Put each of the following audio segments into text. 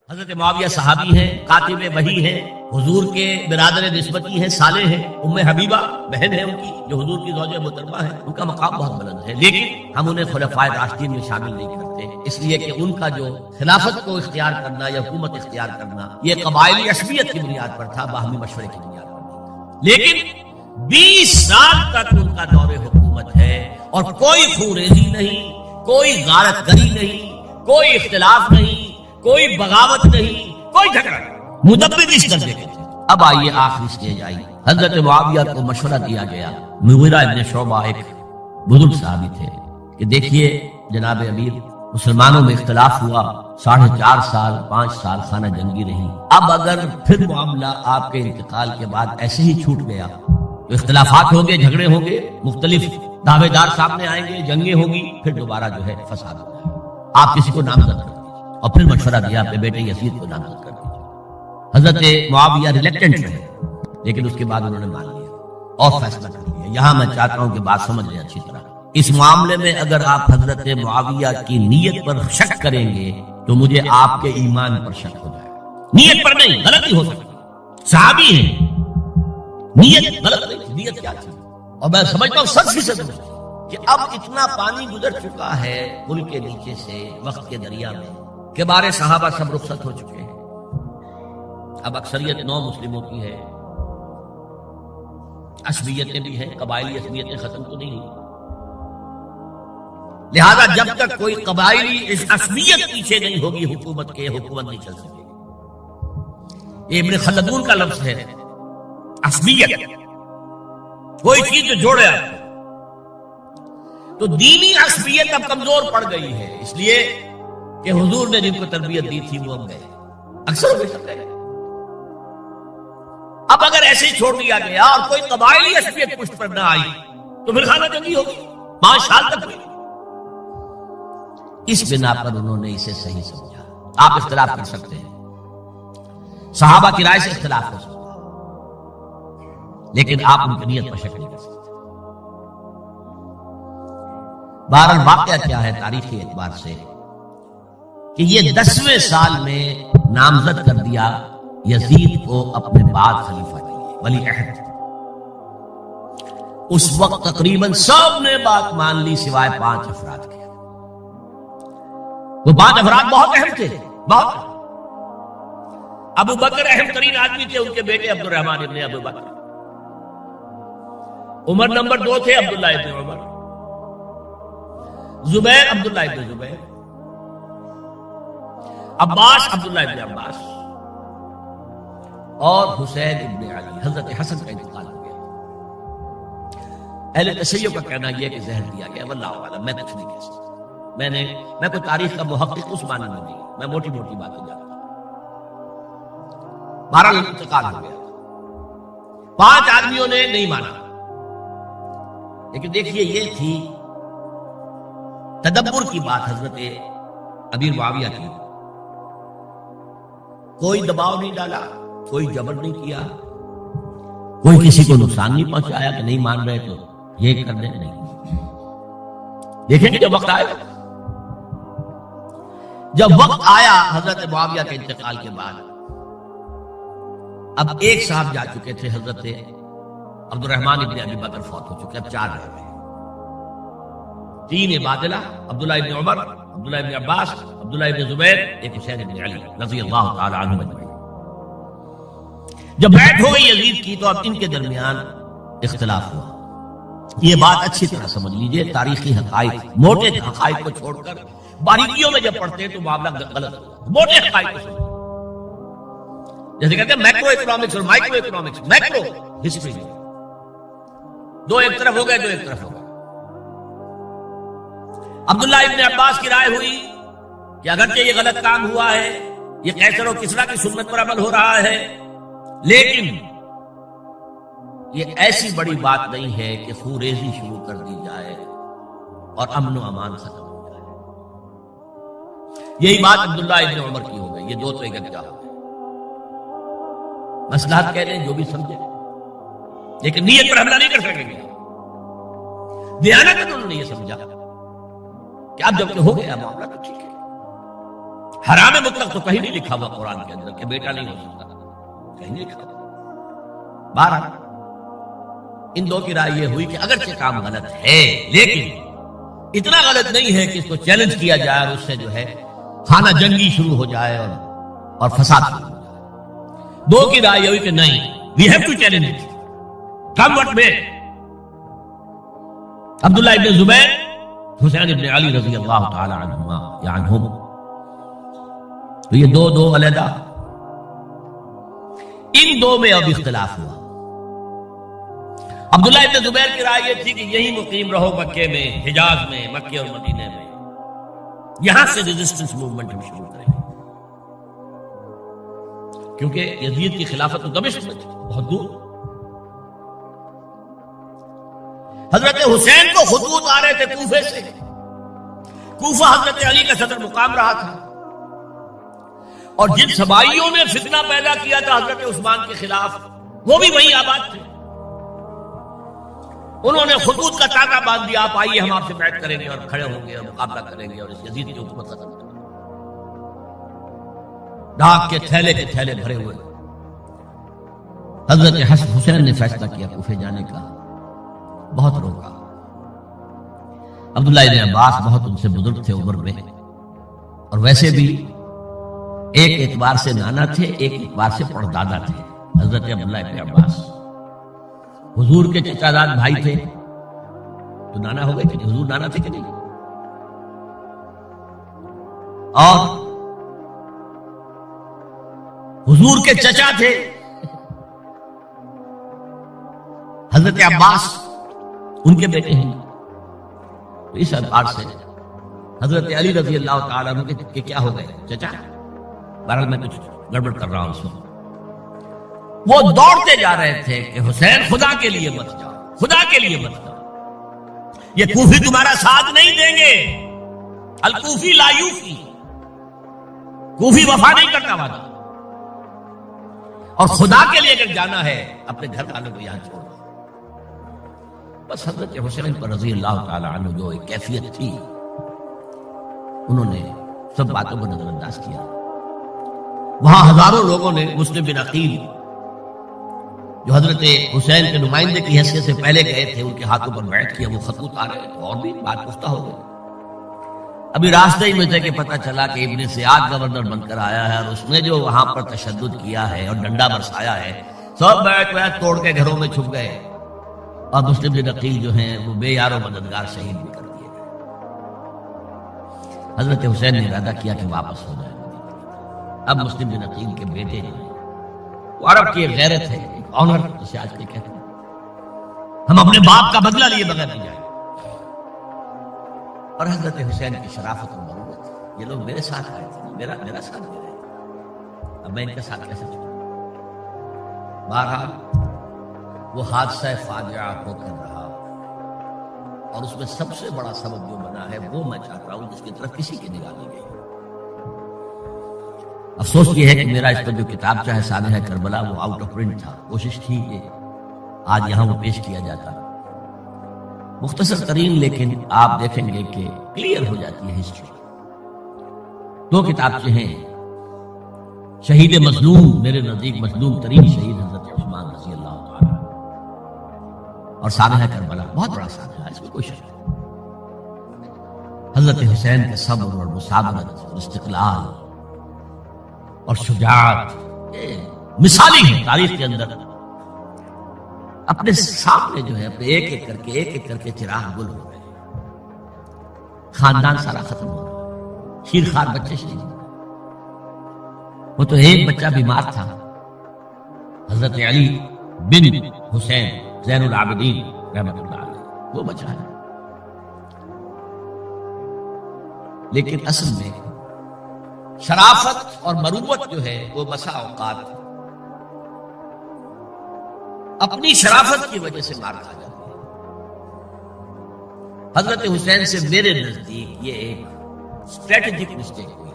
حضرت معاویہ صحابی ہیں، کاتب وحی ہیں، حضور کے برادر نسبتی ہیں، صالح ہیں، ام حبیبہ بہن ہے ان کی جو حضور کی زوجہ محترمہ ہے، ان کا مقام بہت بلند ہے، لیکن ہم انہیں خلفائے راشدین میں شامل نہیں کرتے، اس لیے کہ ان کا جو خلافت کو اختیار کرنا یا حکومت اختیار کرنا یہ قبائلی عصبیت کی بنیاد پر تھا، باہمی مشورے کی بنیاد پر نہیں، لیکن 20 سال تک ان کا دور حکومت ہے اور کوئی خوریزی نہیں، کوئی غارت گری نہیں، کوئی اختلاف نہیں، کوئی بغاوت نہیں، کوئی جھگڑا نہیں، مدبر اس درجے کے تھے۔ اب آئیے آخری سٹیج آئی، حضرت معاویہ کو مشورہ دیا گیا، مغیرہ ابن شعبہ ایک بزرگ صحابی تھے کہ دیکھیے جناب امیر، مسلمانوں میں اختلاف ہوا، 4.5 سال 5 سال خانہ جنگی رہی، اب اگر پھر معاملہ آپ کے انتقال کے بعد ایسے ہی چھوٹ گیا تو اختلافات ہوں گے، جھگڑے ہوں گے، مختلف دعوے دار سامنے آئیں گے، جنگیں ہوں گی، پھر دوبارہ جو ہے فساد ہوگا، آپ کسی کو نامزد کر دیجیے۔ اور پھر مشورہ دیا اپنے بیٹے یزید کو نامزد کر دیجیے۔ حضرت معاویہ ریلیکٹنٹ رہے، لیکن اس کے بعد انہوں نے مان لیا اور فیصلہ کر لیا۔ یہاں میں چاہتا ہوں کہ بات سمجھ لیں اچھی طرح، اس معاملے میں اگر آپ حضرت معاویہ کی نیت پر شک کریں گے تو مجھے آپ کے ایمان پر شک ہو جائے گا۔ نیت پر نہیں، غلطی ہو سکتی، صحابی ہیں، نیت غلط نہیں، نیت کیا تھی؟ اور میں سمجھتا ہوں 100% کہ اب اتنا پانی گزر چکا ہے پل کے نیچے سے وقت کے دریا میں کہ بارے صحابہ سب رخصت ہو چکے ہیں، اب اکثریت 9 مسلموں کی ہے، عصبیتیں بھی ہیں، قبائلی عصبیتیں ختم تو نہیں ہوئی، لہذا جب تک کوئی قبائلی عصبیت پیچھے نہیں ہوگی حکومت کے، حکومت نہیں چل سکے گی۔ یہ ابن خلدون کا لفظ ہے، عصبیت، کوئی چیز جو جوڑے آپ کو، تو دینی عصبیت اب کمزور پڑ گئی ہے، اس لیے کہ حضور نے جن کو تربیت دی تھی وہ اب گئے، اکثر ہو سکتے ہیں۔ اب اگر ایسے ہی چھوڑ دیا گیا اور کوئی قبائلی عصبیت پشت پر نہ آئی تو پھر خانہ جنگی ہوگی 5 سال تک ہوئی۔ اس بنا پر انہوں نے اسے صحیح سمجھا۔ آپ اختلاف کر سکتے ہیں، صحابہ کی رائے سے اختلاف ہو سکتا ہے، لیکن آپ ان کی نیت پر شک نہیں کر سکتے۔ بہرحال واقعہ کیا ہے تاریخی اعتبار سے کہ یہ 10ویں سال میں نامزد کر دیا یزید کو اپنے بعد خلیفہ کے لیے، ولی عہد۔ اس وقت تقریباً سب نے بات مان لی سوائے 5 افراد کے۔ وہ 5 افراد بہت اہم تھے، بہت۔ ابو بکر اہم ترین آدمی تھے، ان کے بیٹے عبد الرحمن ابن ابو بکر۔ عمر نمبر 2 تھے، عبداللہ ابن عمر۔ زبیر عبداللہ ابن زبیر۔ عباس عبداللہ ابن عباس، اور حسین ابن علی۔ حضرت حسن کا انتقال ہو گیا۔ اہل تشیع کا کہنا یہ کہ زہر دیا گیا، واللہ اعلم، میں کچھ نہیں کہہ سکتا، میں کوئی تاریخ کا محقق اس معنی میں نہیں، میں موٹی موٹی باتیں جانتا ہوں۔ 12 انتقال ہو گیا، 5 آدمیوں نے نہیں مانا، لیکن دیکھیے یہ تھی تدبر کی بات حضرت امیر معاویہ کی۔ کوئی دباؤ نہیں ڈالا، کوئی جبر نہیں کیا، کوئی کسی کو نقصان نہیں پہنچایا کہ نہیں مان رہے تو یہ کر دیں، نہیں۔ دیکھیں گے جب وقت آئے، جب وقت آیا حضرت معاویہ کے انتقال کے بعد، اب ایک صاحب جا چکے تھے، حضرت عبد الرحمن ابن ابی بکر فوت ہو چکے، اب 4 رہ گئے، 3 عبادلہ، عبداللہ ابن عمر، عبداللہ ابن عباس، عبداللہ ابن زبیر، ایک حسین ابن علی رضی اللہ تعالی عنہ اجمعین۔ جب بیعت ہو گئی یزید کی تو اب ان کے درمیان اختلاف ہوا۔ یہ بات اچھی طرح سمجھ لیجئے، تاریخی حقائق، موٹے حقائق کو چھوڑ کر باریکیوں میں جب پڑھتے ہیں تو معاملہ غلط ہوتا ہے۔ موٹے حقائق کو سمجھیں، جیسے کہتے ہیں میکرو اکنامکس اور مائکرو اکنامکس، میکرو ہسٹری، 2 ایک طرف ہو گئے، 2 ایک طرف ہو گئے۔ عبداللہ ابن عباس کی رائے ہوئی کہ اگرچہ یہ غلط کام ہوا ہے، یہ قیصر و کسریٰ کی سنت پر عمل ہو رہا ہے، لیکن یہ ایسی بڑی بات نہیں ہے کہ خوریزی شروع کر دی جائے اور امن و امان ختم ہو جائے۔ یہی بات عبداللہ ابن عمر کی ہو گئی، یہ 2 تو ایک ہو گئے۔ مصلحت کہہ لیں، جو بھی سمجھے، لیکن نیت پر حملہ نہیں کر سکیں گے۔ دیانت انہوں نے یہ سمجھا کہ اب جب کہ ہو گیا معاملہ تو ٹھیک ہے، حرام مطلق تو کہیں نہیں لکھا ہوا قرآن کے اندر کہ بیٹا نہیں ہو سکتا، کہیں نہیں لکھا ہوا۔ بہرحال ان دو کی رائے یہ ہوئی کہ اگرچہ کام غلط ہے لیکن اتنا غلط نہیں ہے کہ اس کو چیلنج کیا جائے اور اس سے جو ہے خانہ جنگی شروع ہو جائے اور فساد شروع ہو جائے۔ دو کی رائے یہ ہوئی کہ نہیں، we have to challenge it, come what میں۔ عبداللہ ابن زبیر، حسین ابن علی رضی اللہ تعالی عنہما یا عنہم، تو یہ دو علیحدہ، ان دو میں اب اختلاف ہوا۔ عبداللہ ابن زبیر کی رائے یہ تھی کہ یہی مقیم رہو مکے میں، حجاز میں، مکے اور مدینے میں، یہاں سے ریزسٹنس موومنٹ ہم شروع کریں گے، کیونکہ یزید کی خلافت تو دمشق میں تھی، بہت دور۔ حضرت حسین کو خطوط آ رہے تھے کوفے سے، کوفہ حضرت علی کا صدر مقام رہا تھا، اور جن سبائیوں نے فتنہ پیدا کیا تھا حضرت عثمان کے خلاف وہ بھی وہیں آباد تھے۔ انہوں نے خطوط کا تاکہ باندھ دیا، آپ آئیے ہم آپ سے بیعت کریں گے اور کھڑے ہوں گے اور مقابلہ کریں گے اور اس یزید کی حکومت ختم کریں گے۔ ڈاک کے تھیلے بھرے ہوئے۔ حضرت حسین نے فیصلہ کیا کوفے جانے کا، بہت روکا۔ عبداللہ ابن عباس بہت ان سے بزرگ تھے عمر میں، اور ویسے بھی ایک اعتبار سے نانا تھے، ایک اعتبار سے پردادا تھے حضرت عبداللہ ابن عباس۔ حضور کے چچا داد بھائی تھے تو نانا ہو گئے کہ نہیں؟ حضور نانا تھے کہ نہیں؟ اور حضور کے چچا تھے حضرت عباس، ان کے بیٹے ہیں، تو اس اعتبار سے حضرت علی رضی اللہ تعالیٰ عنہ کے کیا ہو گئے چچا۔ بہرحال میں کچھ گڑبڑ کر رہا ہوں اس وقت۔ وہ دوڑتے جا رہے تھے کہ حسین خدا کے لیے مت جاؤ، خدا کے لیے مت جاؤ، یہ کوفی تمہارا ساتھ نہیں دیں گے، الکوفی لا یوفی، کوفی وفا نہیں کرتا وعدہ، اور خدا کے لیے اگر جانا ہے اپنے گھر والوں کو یہاں چھوڑ دو۔ بس حضرت حسین پر رضی اللہ تعالی عنہ جو ایک کیفیت تھی، انہوں نے سب باتوں کو نظر انداز کیا۔ وہاں ہزاروں لوگوں نے مسلم بن عقیل جو حضرت حسین کے نمائندے کی حیثیت سے پہلے گئے تھے، ان کے ہاتھوں پر بیعت کیا، وہ خطوط آ رہے تھے، اور بھی بات پختہ ہو گئی۔ ابھی راستے ہی میں سے کہ پتہ چلا کہ ابن سیاد گورنر بن کر آیا ہے، اور اس نے جو وہاں پر تشدد کیا ہے اور ڈنڈا برسایا ہے، سب بیعت توڑ کے گھروں میں چھپ گئے، اور مسلم بن عقیل جو ہیں وہ بے یار و مددگار شہید بھی کر دیے گئے۔ حضرت حسین نے ارادہ کیا کہ واپس ہو جائے۔ اب مسلم بن عقیل کے بیٹے جو ہیں وہ عرب کی ایک غیرت ہے، ایک آنر جسے آج کل کہتے ہیں، ہم اپنے باپ کا بدلہ لیے بغیر نہیں جائیں، اور حضرت حسین کی شرافت اور مروت، یہ لوگ میرے ساتھ آئے تھے، میرا ساتھ دے رہے تھے، اب میں ان کے ساتھ کیسے چھوڑوں؟ بہرحال وہ حادثہ فاجعہ ہو کر رہا، اور اس میں سب سے بڑا سبب جو بنا ہے وہ میں چاہتا ہوں جس کی طرف کسی کی نگاہ نہیں گئی۔ افسوس یہ ہے کہ میرا اس پر جو کتابچہ ہے سانحہ کربلا وہ آؤٹ آف پرنٹ تھا، کوشش تھی کہ آج یہاں وہ پیش کیا جاتا، مختصر ترین، لیکن آپ دیکھیں گے کہ کلیئر ہو جاتی ہے ہسٹری۔ دو کتابچے ہیں، شہید مظلوم، میرے نزدیک مظلوم ترین شہید حضرت عثمان رضی اللہ تعالی، اور سانحہ کربلا، بہت بڑا سانحہ ہے، اس میں کوئی شک نہیں۔ حضرت حسین کے صبر اور مصابرت اور استقلال اور شجاعت مثالی ہے تاریخ کے اندر۔ اپنے سامنے جو ہے اپنے ایک ایک کر کے چراغ گل ہو رہے ہیں، خاندان سارا ختم ہو رہا ہے، شیرخوار بچے شہید ہو رہے، وہ تو ایک بچہ بیمار تھا، حضرت علی بن حسین زین العابدین رحمۃ اللہ علیہ، وہ بچہ ہے، لیکن اصل میں شرافت اور مروت جو ہے وہ بسا اوقات اپنی شرافت کی وجہ سے مار کھا جاتی ہے۔ حضرت حسین سے میرے نزدیک یہ ایک اسٹریٹجک مسٹیک ہوئی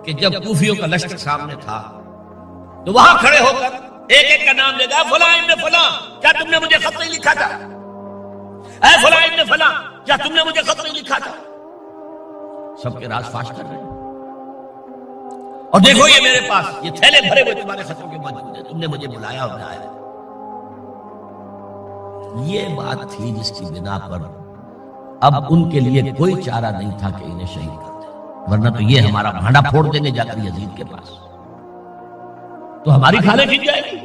کہ جب کوفیوں کا لشکر سامنے تھا تو وہاں کھڑے ہو کر ایک ایک کا نام لے گا، فلاں ابن فلاں، کیا تم نے مجھے خط نہیں لکھا تھا؟ اے فلاں ابن فلاں، کیا تم نے مجھے خط نہیں لکھا تھا؟ سب کے راز فاش کر رہے ہیں۔ اور دیکھو یہ میرے پاس یہ تھیلے بھرے ہوئے تمہارے خطوں کے موجود ہیں، تم نے مجھے بلایا اور میں آیا۔ یہ بات تھی جس کی بنا پر اب ان کے لیے کوئی چارہ نہیں تھا کہ انہیں شہید کر دیں، ورنہ تو یہ ہمارا بھانڈا پھوڑ دیں گے جا کر یزید کے پاس، تو ہماری کھالیں کھنچ جائے گی۔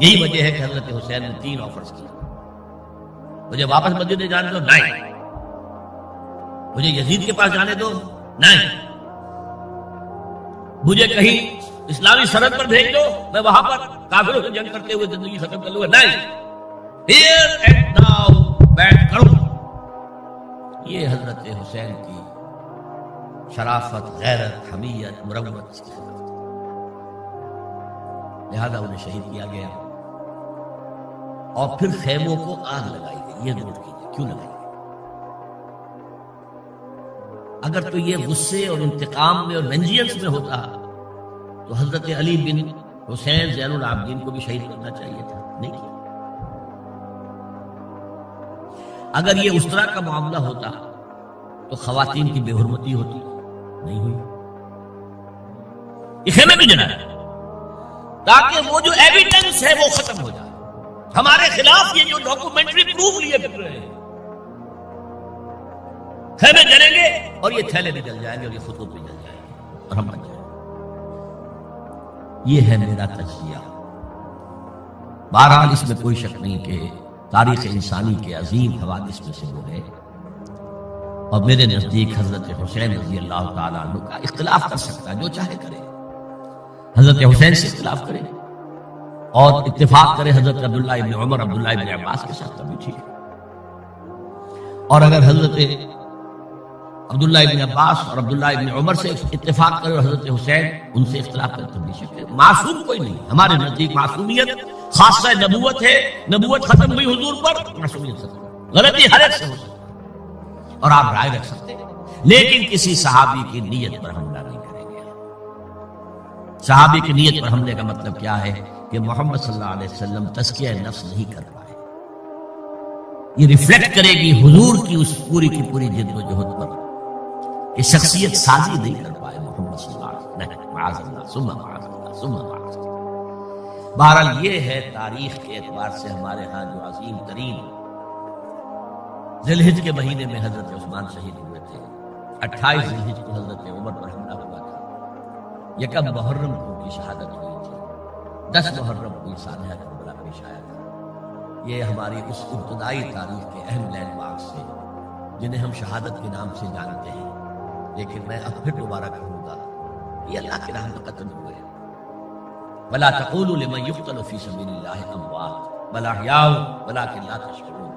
یہی وجہ ہے کہ حضرت حسین نے 3 آفرز کیا، مجھے واپس مسجد جانے دو، نہیں، مجھے یزید کے پاس جانے دو، نہیں، مجھے کہیں اسلامی سرحد پر بھیج دو، میں وہاں پر کافروں سے جنگ کرتے ہوئے زندگی ختم کر لوں گا، نہیں، ہیئر اینڈ ناؤ بیٹھ کرو۔ یہ حضرت حسین کی شرافت، غیرت، حمیت، مروت، اس کی خلاف لہذا انہیں شہید کیا گیا، اور پھر خیموں کو آگ لگائی گئی۔ یہ نوٹ کیجیے کیوں لگائی گئی؟ اگر تو یہ غصے اور انتقام میں اور وینجینس میں ہوتا تو حضرت علی بن حسین زین العابدین کو بھی شہید کرنا چاہیے تھا، نہیں کیا۔ اگر یہ اس طرح کا معاملہ ہوتا تو خواتین کی بے حرمتی ہوتی، نہیں ہوئی۔ یہ خیمے بھی جلایا تاکہ وہ جو ایویڈنس ہے وہ ختم ہو جائے، ہمارے خلاف یہ جو ڈاکومنٹری پروف لیے پھر رہے ہیں، خیمے جلیں گے اور یہ تھیلے بھی جل جائیں گے اور یہ خطوط بھی جل جائیں گے اور ہم بچ جائیں گے۔ یہ ہے میرا تجزیہ۔ بہرحال اس میں کوئی شک نہیں کہ تاریخ انسانی کے عظیم حوادث میں سے وہ ہے، اور میرے نزدیک حضرت حسین رضی اللہ تعالیٰ عنہ کا اختلاف کر سکتا ہے، جو چاہے کرے، حضرت حسین سے اختلاف کرے اور اتفاق کرے حضرت عبداللہ ابن عمر، عبداللہ ابن عباس کے ساتھ، تبھی ٹھیک ہے، اور اگر حضرت عبداللہ ابن عباس اور عبداللہ ابن عمر سے اتفاق کرے اور حضرت حسین ان سے اختلاف کرے، تبھی شک ہے۔ معصوم کوئی نہیں، ہمارے نزدیک معصومیت خاصہ نبوت ہے، نبوت ختم ہوئی حضور پر، معصومیت ختم، غلطی ہر ایک سے ہو سکتی اور آپ رائے رکھ سکتے ہیں، لیکن کسی صحابی کی نیت پر حملہ نہیں کریں گے۔ صحابی کی نیت پر حملے کا مطلب کیا ہے کہ محمد صلی اللہ علیہ وسلم تزکیہ نفس نہیں کر پائے، یہ ریفلیکٹ کرے گی حضور کی اس پوری کی پوری جد و جہد پر کہ شخصیت سازی نہیں کر پائے محمد صلی اللہ علیہ وسلم، معاذ اللہ ثم معاذ اللہ ثم معاذ اللہ۔ بہرحال یہ ہے تاریخ کے اعتبار سے ہمارے ہاں جو عظیم ترین ذی الحجہ کے مہینے میں حضرت عثمان شہید ہوئے تھے، 28 ذی الحجہ کو حضرت عمر پر حملہ ہوا تھا، 1 محرم کو ان کی شہادت ہوئی تھی، 10 محرم کو سانحہ کربلا پیش آیا تھا۔ یہ ہماری اس ابتدائی تاریخ کے اہم لینڈ مارکس سے جنہیں ہم شہادت کے نام سے جانتے ہیں، لیکن میں اب پھر دوبارہ کہوں گا یہ اللہ کے راہ میں قتل ہوئے ہیں۔ وَلَا تَقُولُوا لِمَنْ يُقْتَلُ فِي سَبِيلِ اللَّهِ أَمْوَاتٌ بَلْ أَحْيَاءٌ وَلَٰكِنْ لَا تَشْعُرُونَ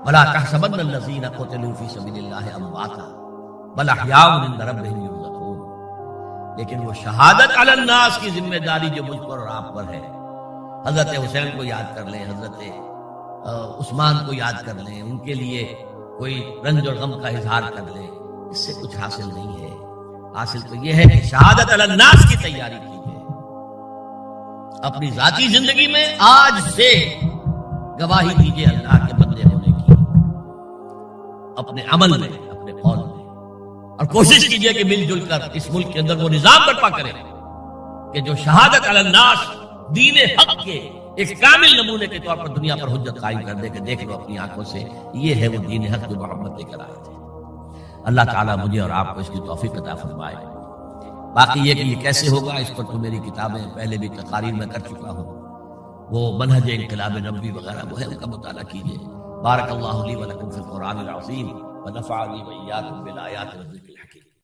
وَلَا تَحْسَبَنَّ الَّذِينَ قُتِلُوا فِي سَبِيلِ اللَّهِ أَمْوَاتًا بَلْ أَحْيَاءٌ عِندَ رَبِّهِمْ يُرْزَقُونَ۔ لیکن وہ شہادت علی الناس کی ذمہ داری جو مجھ پر اور آپ پر ہے، حضرت حسین کو یاد کر لیں، حضرت عثمان کو یاد کر لیں، ان کے لیے کوئی رنج اور غم کا اظہار کر لیں، اس سے کچھ حاصل نہیں ہے۔ حاصل تو یہ ہے کہ شہادت علی الناس کی تیاری کیجیے، اپنی ذاتی زندگی میں آج سے گواہی دیجیے اللہ کے بندے ہونے کی، اپنے عمل میں، اپنے قول میں، اور کوشش کیجیے کہ مل جل کر اس ملک کے اندر وہ نظام برپا کرے کہ جو شہادت علی الناس دین حق کے ایک کامل نمونے کے طور پر دنیا پر حجت قائم کر دے کہ دیکھ لو اپنی آنکھوں سے، یہ ہے وہ دین حق جو محمد لے کر آئے تھے۔ اللہ تعالیٰ مجھے اور آپ کو اس کی توفیق عطا فرمائے۔ باقی یہ کہ یہ کیسے ہوگا، اس پر تو میری کتابیں پہلے بھی تقاریر میں کر چکا ہوں، وہ منہج انقلاب نبوی وغیرہ وہ ہے، ان کا مطالعہ کیجیے۔ بارک اللہ لی و لکم فی القرآن العظیم ونفعنی وإیاکم بالآیات والذکر